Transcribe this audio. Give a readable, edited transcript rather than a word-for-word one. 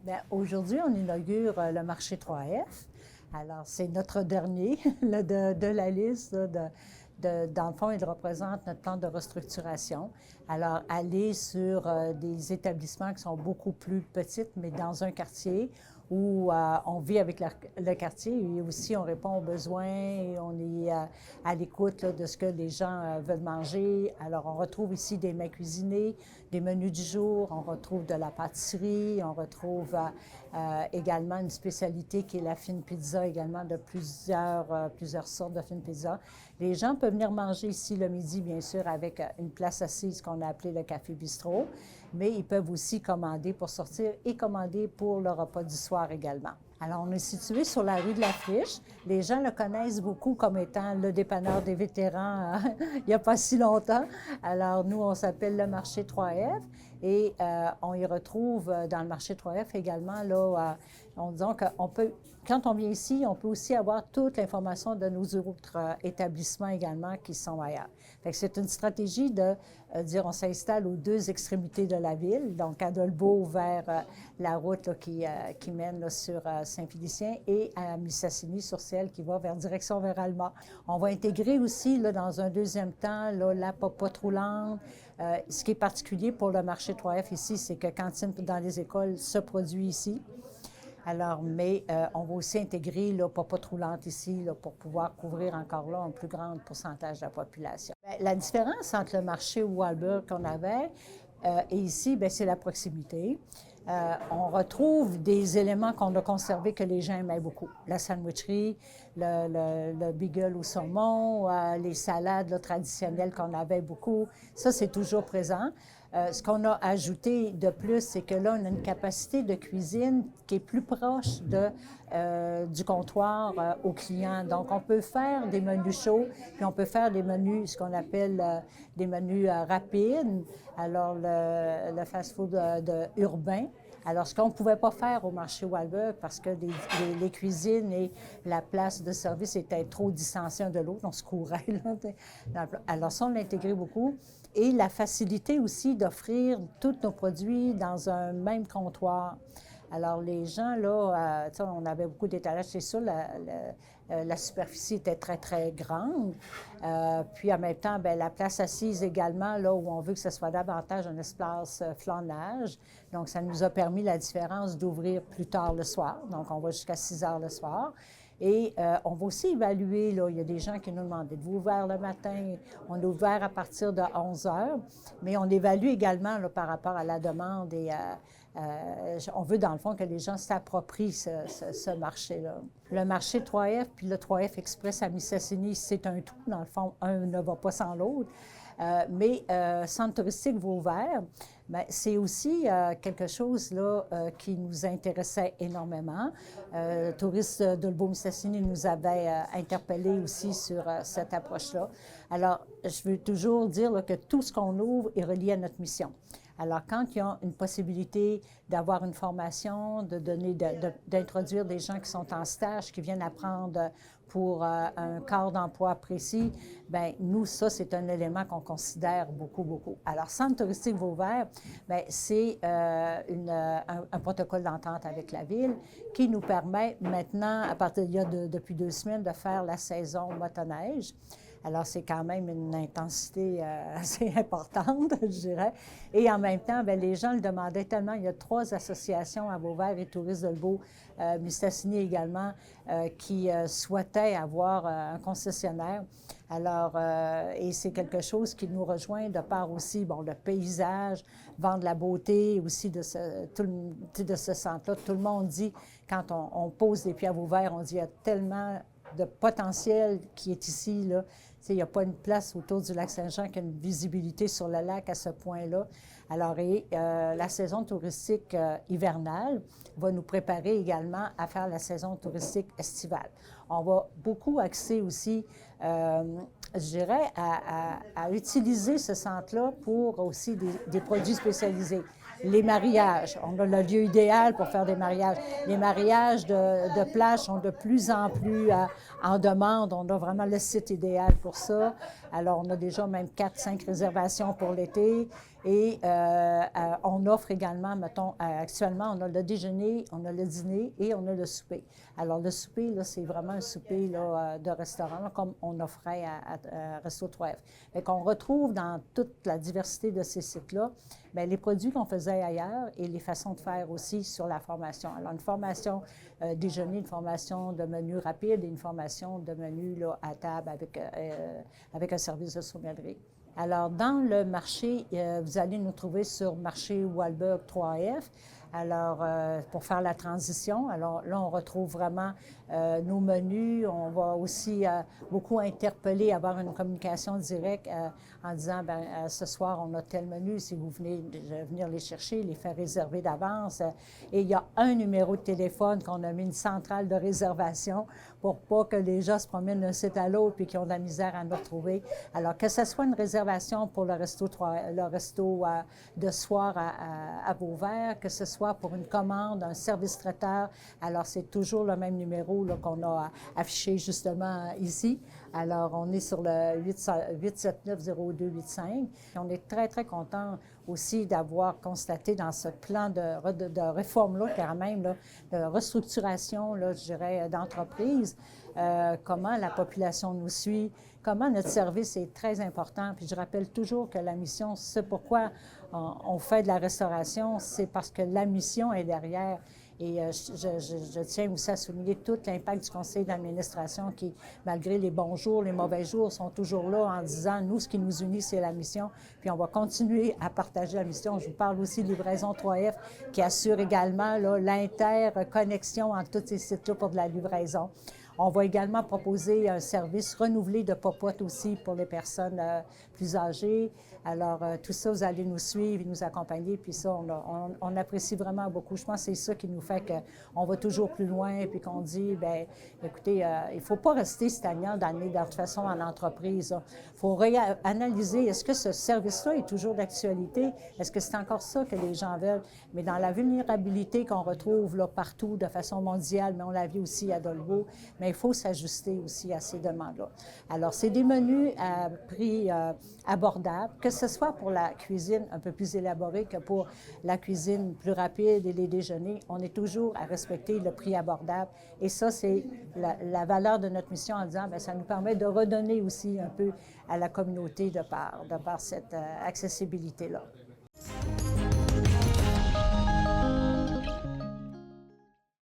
Bien, aujourd'hui, on inaugure le marché 3F. Alors, c'est notre dernier de la liste. Dans le fond, il représente notre plan de restructuration. Alors, aller sur des établissements qui sont beaucoup plus petits, mais dans un quartier où on vit avec le quartier et aussi on répond aux besoins et on est à l'écoute de ce que les gens veulent manger. Alors, on retrouve ici des mets cuisinés, des menus du jour, on retrouve de la pâtisserie, on retrouve également une spécialité qui est la fine pizza, également de plusieurs sortes de fine pizza. Les gens peuvent venir manger ici le midi, bien sûr, avec une place assise qu'on a appelée le Café Bistrot, mais ils peuvent aussi commander pour sortir et commander pour le repas du soir également. Alors, on est situé sur la rue de la Friche. Les gens le connaissent beaucoup comme étant le dépanneur des vétérans il n'y a pas si longtemps. Alors, nous, on s'appelle le marché 3F et on y retrouve dans le marché 3F également, là, disons qu'on peut, quand on vient ici, on peut aussi avoir toute l'information de nos autres établissements également qui sont ailleurs. Fait que c'est une stratégie de dire on s'installe aux deux extrémités de la ville, donc à Dolbeau vers la route là, qui mène là, sur Saint-Félicien et à Mistassini-sur-Ciel qui va direction vers Alma. On va intégrer aussi là, dans un deuxième temps là, la popote roulante. Ce qui est particulier pour le marché 3F ici, c'est que cantine dans les écoles se produit ici. Alors, mais on va aussi intégrer la popote roulante ici là, pour pouvoir couvrir encore là un plus grand pourcentage de la population. Bien, la différence entre le marché Walburg qu'on avait et ici, bien, c'est la proximité. On retrouve des éléments qu'on a conservés que les gens aimaient beaucoup. La sandwicherie, le beagle au saumon, les salades là, traditionnelles qu'on avait beaucoup. Ça, c'est toujours présent. Ce qu'on a ajouté de plus, c'est que là, on a une capacité de cuisine qui est plus proche du comptoir aux clients. Donc, on peut faire des menus chauds, puis on peut faire des menus, ce qu'on appelle des menus rapides. Alors, le fast-food urbain. Alors, ce qu'on ne pouvait pas faire au marché Walburg parce que les cuisines et la place de service étaient trop distanciées l'un de l'autre, on se courait. Là. Alors, ça, on l'a intégré beaucoup. Et la facilité aussi d'offrir tous nos produits dans un même comptoir. Alors, les gens, là, on avait beaucoup d'étalages, c'est sûr, la superficie était très, très grande. Puis, en même temps, bien, la place assise également, là où on veut que ce soit davantage un espace flânage. Donc, ça nous a permis la différence d'ouvrir plus tard le soir. Donc, on va jusqu'à 6 heures le soir. Et on va aussi évaluer, là, il y a des gens qui nous demandent, êtes-vous ouvert le matin? On est ouvert à partir de 11 heures, mais on évalue également là, par rapport à la demande et on veut dans le fond que les gens s'approprient ce marché-là. Le marché 3F puis le 3F Express à Mistassini, c'est un tout. Dans le fond, un ne va pas sans l'autre. Mais Centre touristique Vauvert, bien, c'est aussi quelque chose là, qui nous intéressait énormément. Le touriste de Dolbeau-Mistassini nous avait interpellés aussi sur cette approche-là. Alors, je veux toujours dire là, que tout ce qu'on ouvre est relié à notre mission. Alors, quand il y a une possibilité d'avoir une formation, d'introduire des gens qui sont en stage, qui viennent apprendre pour un corps d'emploi précis, bien, nous, ça, c'est un élément qu'on considère beaucoup, beaucoup. Alors, Centre touristique Vauvert, bien, c'est un protocole d'entente avec la Ville qui nous permet maintenant, à partir depuis 2 semaines, de faire la saison motoneige. Alors, c'est quand même une intensité assez importante, je dirais. Et en même temps, bien, les gens le demandaient tellement. Il y a 3 associations à Vauvert et Touristes de Dolbeau, Mistassini également, qui souhaitaient avoir un concessionnaire. Alors, et c'est quelque chose qui nous rejoint de par aussi, bon, le paysage, vendre la beauté aussi de ce centre-là. Tout le monde dit, quand on pose les pieds à Vauvert, on dit, il y a tellement de potentiel qui est ici, là. Il n'y a pas une place autour du lac Saint-Jean qui a une visibilité sur le lac à ce point-là. Alors, la saison touristique hivernale va nous préparer également à faire la saison touristique estivale. On va beaucoup axer aussi je dirais, à utiliser ce centre-là pour aussi des produits spécialisés. Les mariages, on a le lieu idéal pour faire des mariages. Les mariages de plage sont de plus en plus en demande. On a vraiment le site idéal pour ça. Alors, on a déjà même 4-5 réservations pour l'été. Et on offre également, mettons, actuellement, on a le déjeuner, on a le dîner et on a le souper. Alors, le souper, là, c'est vraiment un souper là, de restaurant, là, comme on offrait à Resto 3F. Fait qu'on retrouve dans toute la diversité de ces sites-là, bien, les produits qu'on faisait ailleurs et les façons de faire aussi sur la formation. Alors, une formation déjeuner, une formation de menu rapide et une formation de menu là, à table avec un service de sommellerie. Alors, dans le marché, vous allez nous trouver sur marché Walberg 3F. Alors, pour faire la transition, alors là, on retrouve vraiment nos menus. On va aussi beaucoup interpeller, avoir une communication directe en disant, bien, ce soir, on a tel menu, si vous venez venir les chercher, les faire réserver d'avance. Et il y a un numéro de téléphone qu'on a mis une centrale de réservation pour pas que les gens se promènent d'un site à l'autre et qu'ils ont de la misère à nous retrouver. Alors, que ce soit une réservation pour le resto de soir à Vauvert, que ce soit pour une commande, un service traiteur, alors c'est toujours le même numéro qu'on a affiché justement ici. Alors, on est sur le 879-0285. On est très, très content aussi d'avoir constaté dans ce plan de réforme-là, quand même, là, de restructuration, là, je dirais, d'entreprise, comment la population nous suit, comment notre service est très important. Puis je rappelle toujours que la mission, c'est pourquoi on fait de la restauration, c'est parce que la mission est derrière. Et je tiens aussi à souligner tout l'impact du conseil d'administration qui, malgré les bons jours, les mauvais jours, sont toujours là en disant, nous, ce qui nous unit, c'est la mission. Puis on va continuer à partager la mission. Je vous parle aussi de Livraison 3F qui assure également l'interconnexion entre tous ces sites-là pour de la livraison. On va également proposer un service renouvelé de popote aussi pour les personnes plus âgées. Alors, tout ça, vous allez nous suivre et nous accompagner. Puis ça, on apprécie vraiment beaucoup. Je pense que c'est ça qui nous fait qu'on va toujours plus loin puis qu'on dit, bien, écoutez, il ne faut pas rester stagnant d'année de toute façon en entreprise. Il faut analyser, est-ce que ce service-là est toujours d'actualité? Est-ce que c'est encore ça que les gens veulent? Mais dans la vulnérabilité qu'on retrouve là, partout de façon mondiale, mais on l'a vu aussi à Dolbeau, mais il faut s'ajuster aussi à ces demandes-là. Alors, c'est des menus à prix abordables, que ce soit pour la cuisine un peu plus élaborée que pour la cuisine plus rapide et les déjeuners. On est toujours à respecter le prix abordable. Et ça, c'est la valeur de notre mission en disant, bien, ça nous permet de redonner aussi un peu à la communauté de par cette accessibilité-là.